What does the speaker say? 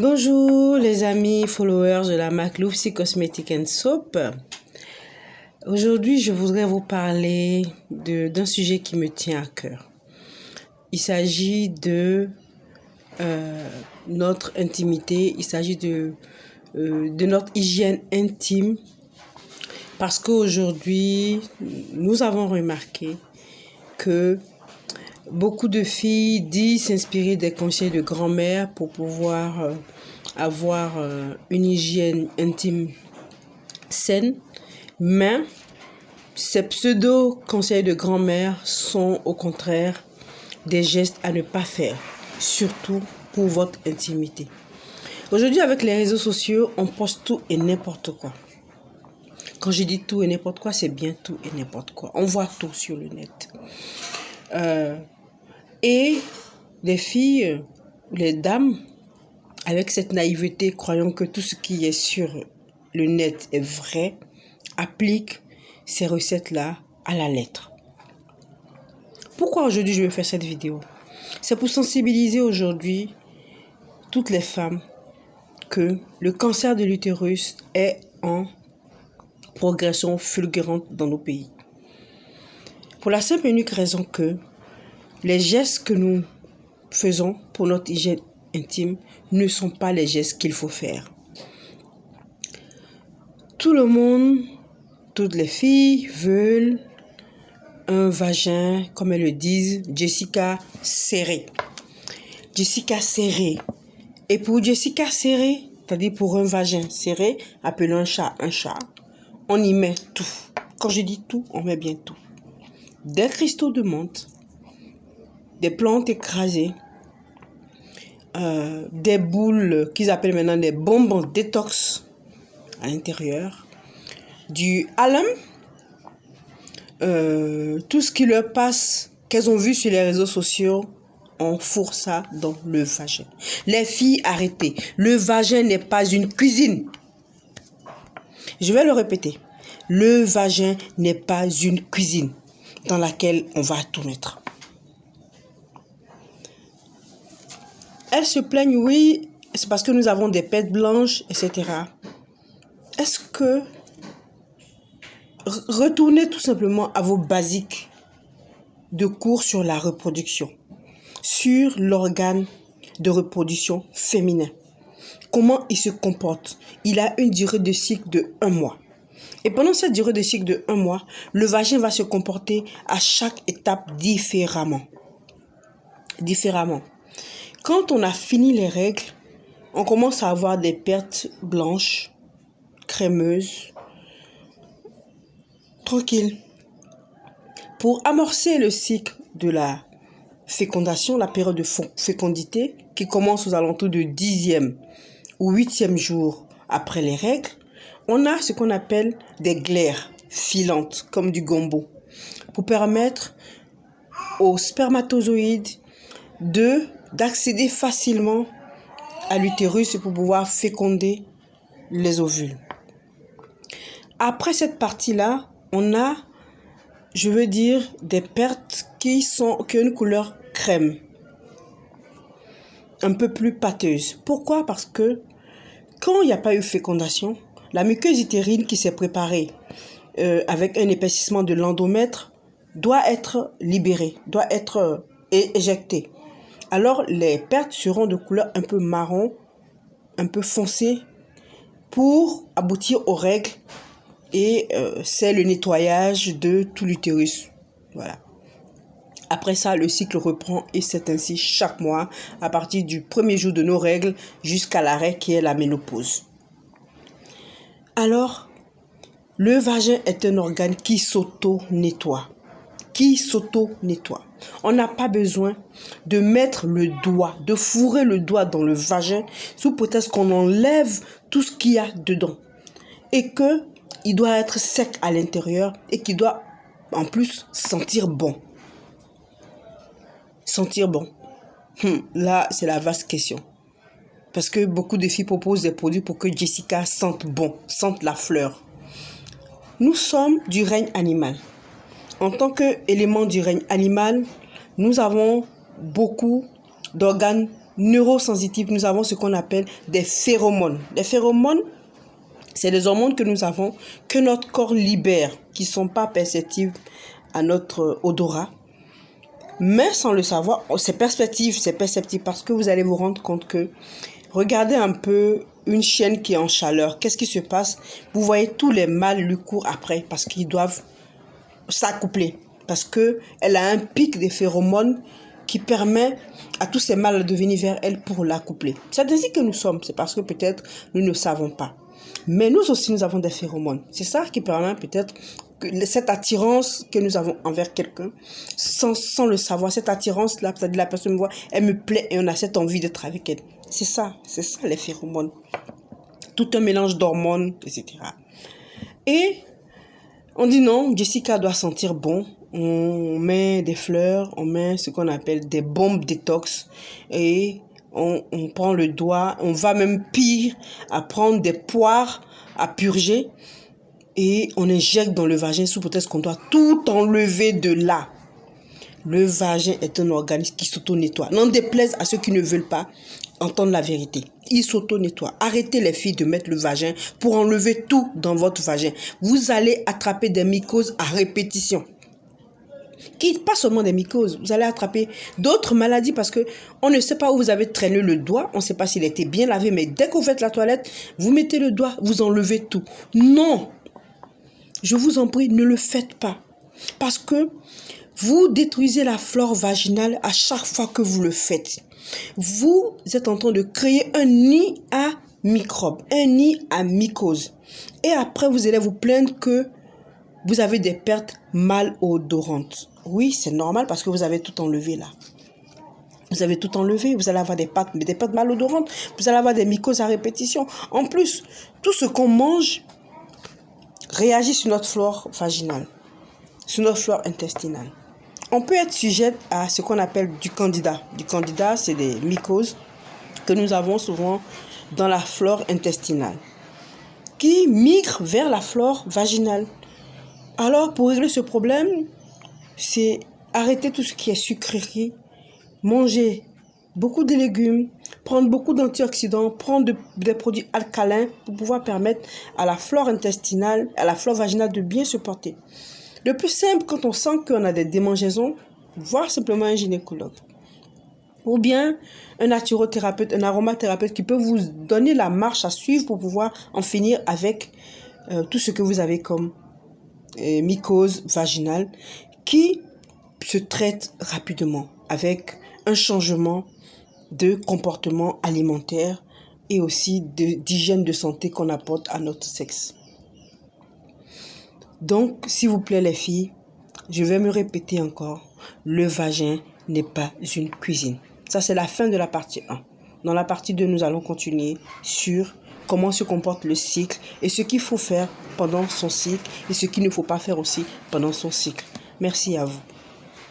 Bonjour les amis followers de la marque Louvci Cosmetic & Soap. Aujourd'hui, je voudrais vous parler d'un sujet qui me tient à cœur. Il s'agit de notre intimité, il s'agit de notre hygiène intime. Parce qu'aujourd'hui, nous avons remarqué que beaucoup de filles disent s'inspirer des conseils de grand-mère pour pouvoir avoir une hygiène intime saine, mais ces pseudo-conseils de grand-mère sont au contraire des gestes à ne pas faire, surtout pour votre intimité. Aujourd'hui, avec les réseaux sociaux, on poste tout et n'importe quoi. Quand je dis tout et n'importe quoi, c'est bien tout et n'importe quoi. On voit tout sur le net. Et les filles, les dames, avec cette naïveté, croyant que tout ce qui est sur le net est vrai, appliquent ces recettes-là à la lettre. Pourquoi aujourd'hui je vais faire cette vidéo? C'est pour sensibiliser aujourd'hui toutes les femmes que le cancer de l'utérus est en progression fulgurante dans nos pays. Pour la simple et unique raison que les gestes que nous faisons pour notre hygiène intime ne sont pas les gestes qu'il faut faire. Tout le monde, toutes les filles veulent un vagin, comme elles le disent, Jessica serré. Jessica serré. Et pour Jessica serré, c'est-à-dire pour un vagin serré, appelons un chat, on y met tout. Quand je dis tout, on met bien tout. Des cristaux de menthe, des plantes écrasées, des boules qu'ils appellent maintenant des bonbons détox à l'intérieur, du alum, tout ce qui leur passe, qu'elles ont vu sur les réseaux sociaux, on fourre ça dans le vagin. Les filles, arrêtez. Le vagin n'est pas une cuisine. Je vais le répéter. Le vagin n'est pas une cuisine dans laquelle on va tout mettre. Elles se plaignent, oui, c'est parce que nous avons des pètes blanches, etc. Est-ce que retournez tout simplement à vos basiques de cours sur la reproduction, sur l'organe de reproduction féminin. Comment il se comporte? Il a une durée de cycle de 1 mois. Et pendant cette durée de cycle de 1 mois, le vagin va se comporter à chaque étape différemment. Quand on a fini les règles, on commence à avoir des pertes blanches, crémeuses, tranquilles. Pour amorcer le cycle de la fécondation, la période de fécondité, qui commence aux alentours du 10e ou 8e jour après les règles, on a ce qu'on appelle des glaires filantes, comme du gombo, pour permettre aux spermatozoïdes d'accéder facilement à l'utérus pour pouvoir féconder les ovules. Après cette partie-là, on a, je veux dire, des pertes qui ont une couleur crème, un peu plus pâteuse. Pourquoi? Parce que quand il n'y a pas eu fécondation, la muqueuse utérine qui s'est préparée avec un épaississement de l'endomètre doit être libérée, doit être éjectée. Alors les pertes seront de couleur un peu marron, un peu foncé, pour aboutir aux règles. Et c'est le nettoyage de tout l'utérus. Voilà. Après ça, le cycle reprend et c'est ainsi chaque mois à partir du premier jour de nos règles jusqu'à l'arrêt qui est la ménopause. Alors, le vagin est un organe qui s'auto-nettoie. On n'a pas besoin de mettre le doigt, de fourrer le doigt dans le vagin sous prétexte qu'on enlève tout ce qu'il y a dedans. Et que il doit être sec à l'intérieur et qu'il doit en plus sentir bon. Là, c'est la vaste question. Parce que beaucoup de filles proposent des produits pour que Jessica sente bon, sente la fleur. Nous sommes du règne animal. En tant qu'élément du règne animal, nous avons beaucoup d'organes neurosensitifs, nous avons ce qu'on appelle des phéromones. Les phéromones, c'est des hormones que nous avons, que notre corps libère, qui ne sont pas perceptibles à notre odorat. Mais sans le savoir, c'est perceptible parce que vous allez vous rendre compte que, regardez un peu une chienne qui est en chaleur. Qu'est-ce qui se passe? Vous voyez tous les mâles lui courent après parce qu'ils doivent s'accoupler. Parce qu'elle a un pic de phéromones qui permet à tous ces mâles de venir vers elle pour l'accoupler. C'est ainsi que nous sommes. C'est parce que peut-être nous ne savons pas. Mais nous aussi, nous avons des phéromones. C'est ça qui permet peut-être cette attirance que nous avons envers quelqu'un, sans le savoir. Cette attirance-là, c'est-à-dire la personne me voit, elle me plaît et on a cette envie d'être avec elle. C'est ça les phéromones. Tout un mélange d'hormones, etc. Et on dit non, Jessica doit sentir bon. On met des fleurs, on met ce qu'on appelle des bombes détox et on prend le doigt, on va même pire à prendre des poires à purger et on injecte dans le vagin sous prétexte qu'on doit tout enlever de là. Le vagin est un organisme qui s'auto-nettoie. N'en déplaise à ceux qui ne veulent pas entendre la vérité. Il s'auto-nettoie. Arrêtez les filles de mettre le vagin pour enlever tout dans votre vagin. Vous allez attraper des mycoses à répétition. Pas seulement des mycoses, vous allez attraper d'autres maladies parce que on ne sait pas où vous avez traîné le doigt, on ne sait pas s'il a été bien lavé, mais dès que vous faites la toilette, vous mettez le doigt, vous enlevez tout. Non, je vous en prie, ne le faites pas parce que vous détruisez la flore vaginale à chaque fois que vous le faites. Vous êtes en train de créer un nid à microbes, un nid à mycoses. Et après, vous allez vous plaindre que vous avez des pertes malodorantes. Oui, c'est normal parce que vous avez tout enlevé là. Vous avez tout enlevé, vous allez avoir des pertes malodorantes, vous allez avoir des mycoses à répétition. En plus, tout ce qu'on mange réagit sur notre flore vaginale, sur notre flore intestinale. On peut être sujet à ce qu'on appelle du candida. Du candida, c'est des mycoses que nous avons souvent dans la flore intestinale qui migrent vers la flore vaginale. Alors, pour régler ce problème, c'est arrêter tout ce qui est sucrerie, manger beaucoup de légumes, prendre beaucoup d'antioxydants, prendre des produits alcalins pour pouvoir permettre à la flore intestinale, à la flore vaginale de bien se porter. Le plus simple, quand on sent qu'on a des démangeaisons, voir simplement un gynécologue. Ou bien un naturothérapeute, un aromathérapeute qui peut vous donner la marche à suivre pour pouvoir en finir avec tout ce que vous avez comme mycose vaginale qui se traite rapidement avec un changement de comportement alimentaire et aussi d'hygiène de santé qu'on apporte à notre sexe. Donc, s'il vous plaît les filles, je vais me répéter encore, le vagin n'est pas une cuisine. Ça, c'est la fin de la partie 1. Dans la partie 2, nous allons continuer sur comment se comporte le cycle et ce qu'il faut faire pendant son cycle et ce qu'il ne faut pas faire aussi pendant son cycle. Merci à vous.